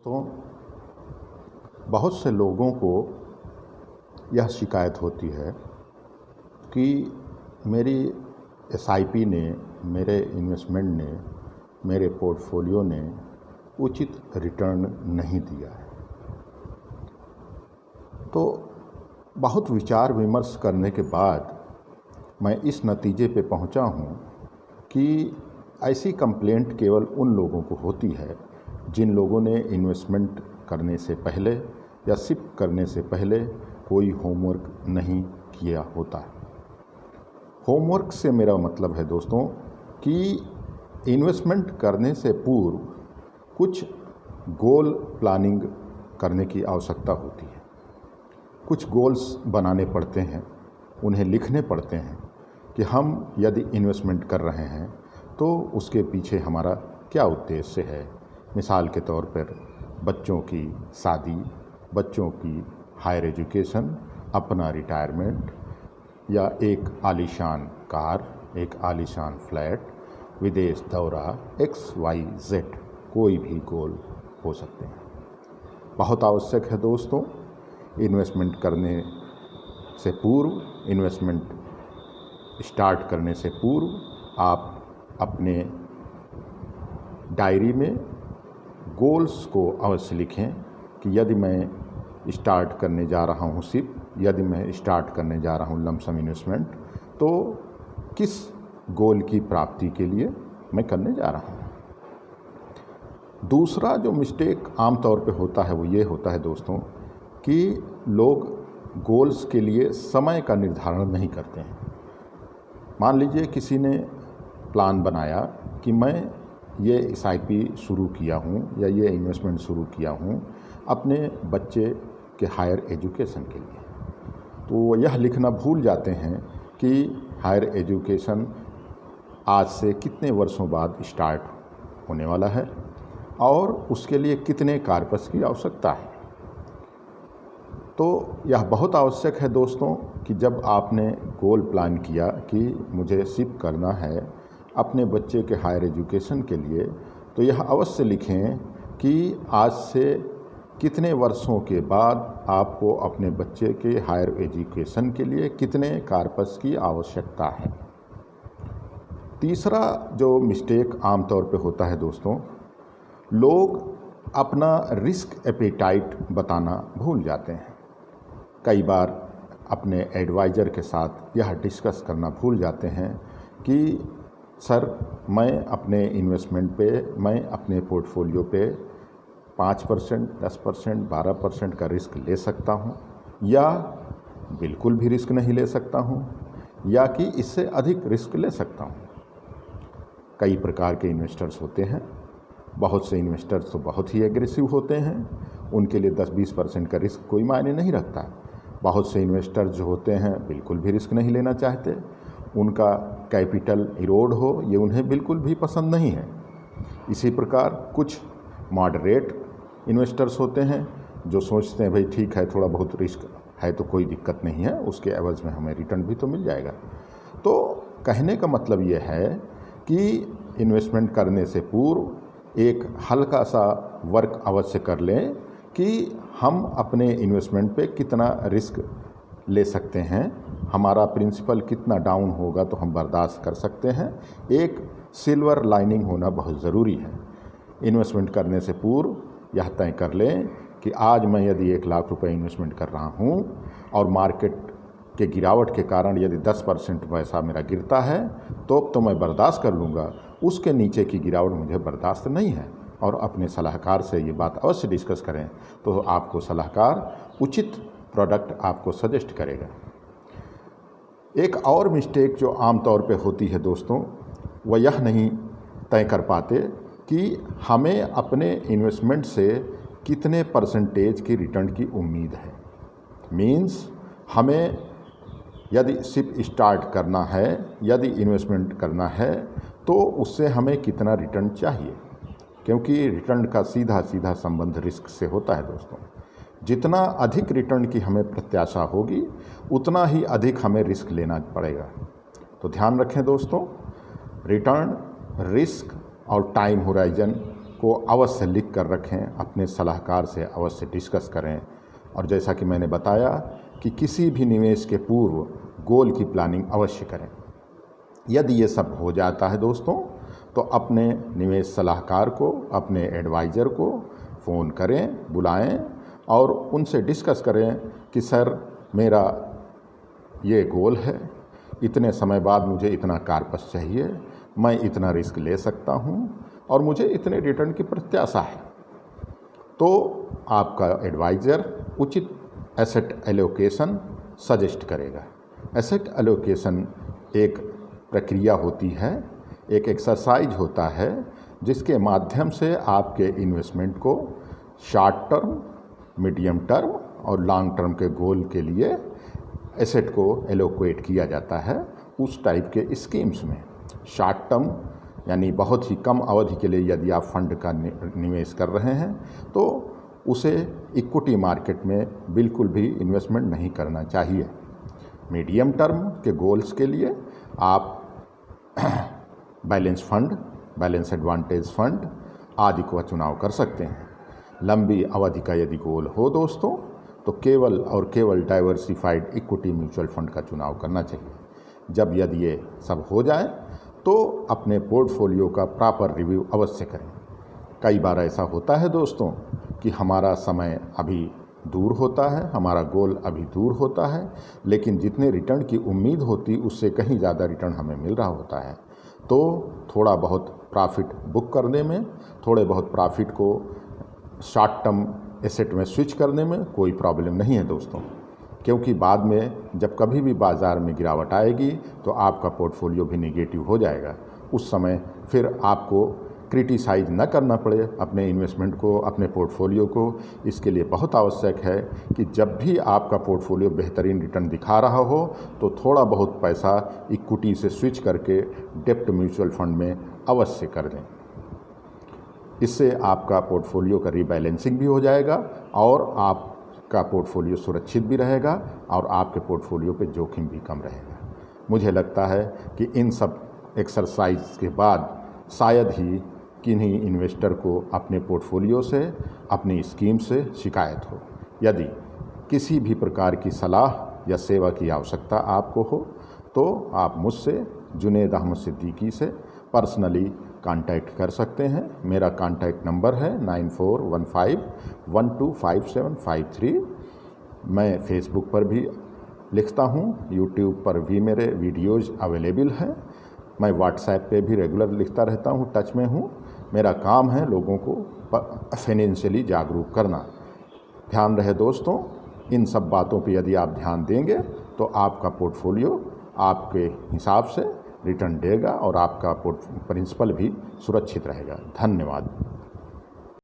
तो बहुत से लोगों को यह शिकायत होती है कि मेरी एसआईपी ने, मेरे इन्वेस्टमेंट ने, मेरे पोर्टफोलियो ने उचित रिटर्न नहीं दिया है। तो बहुत विचार विमर्श करने के बाद मैं इस नतीजे पे पहुंचा हूं कि ऐसी कंप्लेंट केवल उन लोगों को होती है जिन लोगों ने इन्वेस्टमेंट करने से पहले या सिप करने से पहले कोई होमवर्क नहीं किया होता है। होमवर्क से मेरा मतलब है दोस्तों कि इन्वेस्टमेंट करने से पूर्व कुछ गोल प्लानिंग करने की आवश्यकता होती है। कुछ गोल्स बनाने पड़ते हैं, उन्हें लिखने पड़ते हैं कि हम यदि इन्वेस्टमेंट कर रहे हैं तो उसके पीछे हमारा क्या उद्देश्य है। मिसाल के तौर पर बच्चों की शादी, बच्चों की हायर एजुकेशन, अपना रिटायरमेंट या एक आलीशान कार, एक आलीशान फ्लैट, विदेश दौरा, XYZ कोई भी गोल हो सकते हैं। बहुत आवश्यक है दोस्तों इन्वेस्टमेंट करने से पूर्व, इन्वेस्टमेंट स्टार्ट करने से पूर्व आप अपने डायरी में गोल्स को अवश्य लिखें कि यदि मैं स्टार्ट करने जा रहा हूँ सिप, यदि मैं स्टार्ट करने जा रहा हूँ लमसम इन्वेस्टमेंट, तो किस गोल की प्राप्ति के लिए मैं करने जा रहा हूँ। दूसरा जो मिस्टेक आम तौर पे होता है वो ये होता है दोस्तों कि लोग गोल्स के लिए समय का निर्धारण नहीं करते हैं। मान लीजिए किसी ने प्लान बनाया कि मैं ये एसआईपी शुरू किया हूँ या ये इन्वेस्टमेंट शुरू किया हूँ अपने बच्चे के हायर एजुकेशन के लिए, तो यह लिखना भूल जाते हैं कि हायर एजुकेशन आज से कितने वर्षों बाद स्टार्ट होने वाला है और उसके लिए कितने कार्पस की आवश्यकता है। तो यह बहुत आवश्यक है दोस्तों कि जब आपने गोल प्लान किया कि मुझे सिप करना है अपने बच्चे के हायर एजुकेशन के लिए, तो यह अवश्य लिखें कि आज से कितने वर्षों के बाद आपको अपने बच्चे के हायर एजुकेशन के लिए कितने कार्पस की आवश्यकता है। तीसरा जो मिस्टेक आमतौर पे होता है दोस्तों, लोग अपना रिस्क एपेटाइट बताना भूल जाते हैं। कई बार अपने एडवाइज़र के साथ यह डिस्कस करना भूल जाते हैं कि सर मैं अपने इन्वेस्टमेंट पे, मैं अपने पोर्टफोलियो पे 5%, 10%, 12% का रिस्क ले सकता हूँ या बिल्कुल भी रिस्क नहीं ले सकता हूँ या कि इससे अधिक रिस्क ले सकता हूँ। कई प्रकार के इन्वेस्टर्स होते हैं। बहुत से इन्वेस्टर्स तो बहुत ही एग्रेसिव होते हैं, उनके लिए 10-20% का रिस्क कोई मायने नहीं रखता। बहुत से इन्वेस्टर्स जो होते हैं बिल्कुल भी रिस्क नहीं लेना चाहते, उनका कैपिटल इरोड हो ये उन्हें बिल्कुल भी पसंद नहीं है। इसी प्रकार कुछ मॉडरेट इन्वेस्टर्स होते हैं जो सोचते हैं भाई ठीक है थोड़ा बहुत रिस्क है तो कोई दिक्कत नहीं है, उसके एवज में हमें रिटर्न भी तो मिल जाएगा। तो कहने का मतलब ये है कि इन्वेस्टमेंट करने से पूर्व एक हल्का सा वर्क अवश्य कर लें कि हम अपने इन्वेस्टमेंट पे कितना रिस्क ले सकते हैं, हमारा प्रिंसिपल कितना डाउन होगा तो हम बर्दाश्त कर सकते हैं। एक सिल्वर लाइनिंग होना बहुत ज़रूरी है। इन्वेस्टमेंट करने से पूर्व यह तय कर लें कि आज मैं यदि 1 लाख रुपए इन्वेस्टमेंट कर रहा हूं और मार्केट के गिरावट के कारण यदि 10% पैसा मेरा गिरता है तो मैं बर्दाश्त कर लूँगा, उसके नीचे की गिरावट मुझे बर्दाश्त नहीं है। और अपने सलाहकार से ये बात अवश्य डिस्कस करें तो आपको सलाहकार उचित प्रोडक्ट आपको सजेस्ट करेगा। एक और मिस्टेक जो आम तौर पे होती है दोस्तों, वह यह नहीं तय कर पाते कि हमें अपने इन्वेस्टमेंट से कितने परसेंटेज की रिटर्न की उम्मीद है। मीन्स हमें यदि सिप स्टार्ट करना है, यदि इन्वेस्टमेंट करना है तो उससे हमें कितना रिटर्न चाहिए, क्योंकि रिटर्न का सीधा सीधा संबंध रिस्क से होता है दोस्तों। जितना अधिक रिटर्न की हमें प्रत्याशा होगी उतना ही अधिक हमें रिस्क लेना पड़ेगा। तो ध्यान रखें दोस्तों, रिटर्न, रिस्क और टाइम होराइजन को अवश्य लिख कर रखें, अपने सलाहकार से अवश्य डिस्कस करें। और जैसा कि मैंने बताया कि किसी भी निवेश के पूर्व गोल की प्लानिंग अवश्य करें। यदि ये सब हो जाता है दोस्तों, तो अपने निवेश सलाहकार को, अपने एडवाइज़र को फ़ोन करें, बुलाएं और उनसे डिस्कस करें कि सर मेरा ये गोल है, इतने समय बाद मुझे इतना कार्पस चाहिए, मैं इतना रिस्क ले सकता हूँ और मुझे इतने रिटर्न की प्रत्याशा है। तो आपका एडवाइज़र उचित एसेट एलोकेशन सजेस्ट करेगा। एसेट एलोकेशन एक प्रक्रिया होती है, एक एक्सरसाइज होता है जिसके माध्यम से आपके इन्वेस्टमेंट को शॉर्ट टर्म, मीडियम टर्म और लॉन्ग टर्म के गोल के लिए एसेट को एलोकेट किया जाता है। उस टाइप के स्कीम्स में शॉर्ट टर्म यानी बहुत ही कम अवधि के लिए यदि आप फंड का निवेश कर रहे हैं तो उसे इक्विटी मार्केट में बिल्कुल भी इन्वेस्टमेंट नहीं करना चाहिए। मीडियम टर्म के गोल्स के लिए आप balance fund, balance advantage fund आदि का चुनाव कर सकते हैं। लंबी अवधि का यदि गोल हो दोस्तों, तो केवल और केवल डाइवर्सिफाइड इक्विटी म्यूचुअल फंड का चुनाव करना चाहिए। जब यदि ये सब हो जाए तो अपने पोर्टफोलियो का प्रॉपर रिव्यू अवश्य करें। कई बार ऐसा होता है दोस्तों कि हमारा समय अभी दूर होता है, हमारा गोल अभी दूर होता है, लेकिन जितने रिटर्न की उम्मीद होती उससे कहीं ज़्यादा रिटर्न हमें मिल रहा होता है। तो थोड़ा बहुत प्रॉफिट बुक करने में, थोड़े बहुत प्रॉफिट को शॉर्ट टर्म एसेट में स्विच करने में कोई प्रॉब्लम नहीं है दोस्तों, क्योंकि बाद में जब कभी भी बाज़ार में गिरावट आएगी तो आपका पोर्टफोलियो भी नेगेटिव हो जाएगा। उस समय फिर आपको क्रिटिसाइज न करना पड़े अपने इन्वेस्टमेंट को, अपने पोर्टफोलियो को। इसके लिए बहुत आवश्यक है कि जब भी आपका पोर्टफोलियो बेहतरीन रिटर्न दिखा रहा हो तो थोड़ा बहुत पैसा इक्विटी से स्विच करके डेब्ट म्यूचुअल फंड में अवश्य कर दें। इससे आपका पोर्टफोलियो का रीबैलेंसिंग भी हो जाएगा और आपका पोर्टफोलियो सुरक्षित भी रहेगा और आपके पोर्टफोलियो पे जोखिम भी कम रहेगा। मुझे लगता है कि इन सब एक्सरसाइज के बाद शायद ही किन्हीं इन्वेस्टर को अपने पोर्टफोलियो से, अपनी स्कीम से शिकायत हो। यदि किसी भी प्रकार की सलाह या सेवा की आवश्यकता आपको हो तो आप मुझसे, जुनेद अहमद सिद्दीकी से पर्सनली कांटेक्ट कर सकते हैं। मेरा कांटेक्ट नंबर है 9415125753। मैं फेसबुक पर भी लिखता हूँ, यूट्यूब पर भी मेरे वीडियोज़ अवेलेबल हैं। मैं व्हाट्सएप पे भी रेगुलर लिखता रहता हूँ, टच में हूँ। मेरा काम है लोगों को फाइनेंशियली जागरूक करना। ध्यान रहे दोस्तों, इन सब बातों पे यदि आप ध्यान देंगे तो आपका पोर्टफोलियो आपके हिसाब से रिटर्न देगा और आपका प्रिंसिपल भी सुरक्षित रहेगा। धन्यवाद।